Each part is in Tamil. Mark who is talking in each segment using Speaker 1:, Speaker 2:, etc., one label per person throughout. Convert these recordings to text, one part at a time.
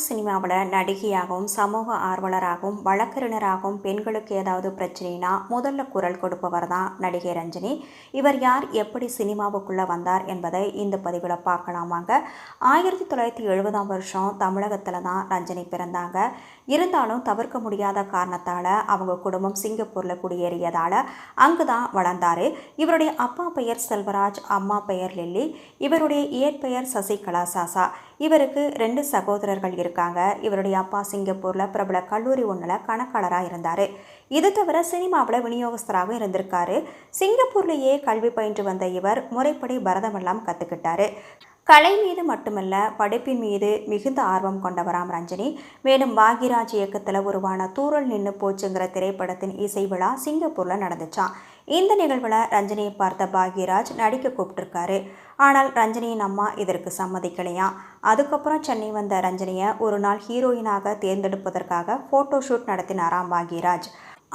Speaker 1: சினிமாவில் நடிகையாகவும் சமூக ஆர்வலராகவும் வழக்கறிஞராகவும் பெண்களுக்கு ஏதாவது பிரச்சனைனா முதல்ல குரல் கொடுப்பவர் தான் நடிகை ரஞ்சினி. இவர் யார், எப்படி சினிமாவுக்குள்ளே வந்தார் என்பதை இந்த பதிவில் பார்க்கலாமாங்க. 1970 தமிழகத்தில் தான் ரஞ்சினி பிறந்தாங்க. இருந்தாலும் தவிர்க்க முடியாத காரணத்தால் அவங்க குடும்பம் சிங்கப்பூரில் குடியேறியதால் அங்கு தான் வளர்ந்தார். இவருடைய அப்பா பெயர் செல்வராஜ், அம்மா பெயர் லில்லி. இவருடைய இயற்பெயர் சசிகலா சாசா. இவருக்கு 2 சகோதரர்கள் இருக்காங்க. இவருடைய அப்பா சிங்கப்பூரில் பிரபல கல்லூரி ஒன்றில் கணக்காளராக இருந்தார். இது தவிர சினிமாவில் விநியோகஸ்தராக இருந்திருக்காரு. சிங்கப்பூர்லேயே கல்வி பயின்று வந்த இவர் முறைப்படி பரதமெல்லாம் கற்றுக்கிட்டாரு. கலை மீது மட்டுமல்ல, படிப்பின் மீது மிகுந்த ஆர்வம் கொண்டவராம் ரஞ்சினி. மேலும் பாக்யராஜ் இயக்கத்தில் உருவான தூரல் நின்று போச்சுங்கிற திரைப்படத்தின் இசை விழா சிங்கப்பூரில் நடந்துச்சான். இந்த நிகழ்வில் ரஞ்சினியை பார்த்த பாக்யராஜ் நடிக்க கூப்பிட்டுருக்காரு. ஆனால் ரஞ்சினியின் அம்மா இதற்கு சம்மதிக்கலையாம். அதுக்கப்புறம் சென்னை வந்த ரஞ்சினியை ஒரு நாள் ஹீரோயினாக தேர்ந்தெடுப்பதற்காக ஃபோட்டோ ஷூட் நடத்தினாராம் பாக்யராஜ்.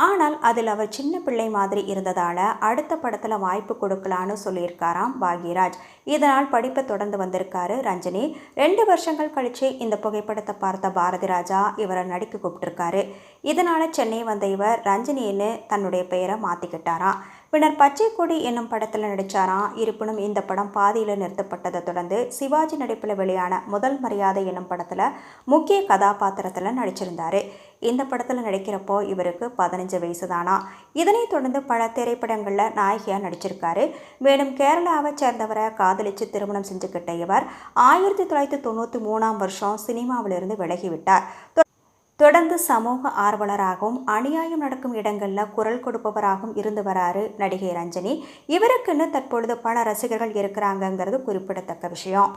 Speaker 1: ஆனால் அதில் அவர் சின்ன பிள்ளை மாதிரி இருந்ததால் அடுத்த படத்தில் வாய்ப்பு கொடுக்கலான்னு சொல்லியிருக்காராம் பாக்யராஜ். இதனால் படிப்பை தொடர்ந்து வந்திருக்காரு ரஞ்சினி. 2 வருஷங்கள் கழித்து இந்த புகைப்படத்தை பார்த்த பாரதி ராஜா இவரை நடிக்க கூப்பிட்டுருக்காரு. இதனால் சென்னை வந்த இவர் ரஞ்சினின்னு தன்னுடைய பெயரை மாற்றிக்கிட்டாராம். பின்னர் பச்சை கொடி என்னும் படத்தில் நடித்தாராம். இருப்பினும் இந்த படம் பாதியில் நிறுத்தப்பட்டதை தொடர்ந்து சிவாஜி நடிப்பில் வெளியான முதல் மரியாதை என்னும் படத்தில் முக்கிய கதாபாத்திரத்தில் நடிச்சிருந்தார். இந்த படத்தில் நடிக்கிறப்போ இவருக்கு 15 வயசு தானா. இதனைத் தொடர்ந்து பல திரைப்படங்களில் நாயகியாக நடிச்சிருக்காரு. மேலும் கேரளாவை சேர்ந்தவரை காதலித்து திருமணம் செஞ்சுக்கிட்ட இவர் 1993 சினிமாவிலிருந்து விலகிவிட்டார். தொடர்ந்து சமூக ஆர்வலராகவும் அநியாயம் நடக்கும் இடங்களில் குரல் கொடுப்பவராகவும் இருந்து வராரு நடிகை ரஞ்சினி. இவருக்குன்னு தற்பொழுது பல ரசிகர்கள் இருக்கிறாங்கங்கிறது குறிப்பிடத்தக்க விஷயம்.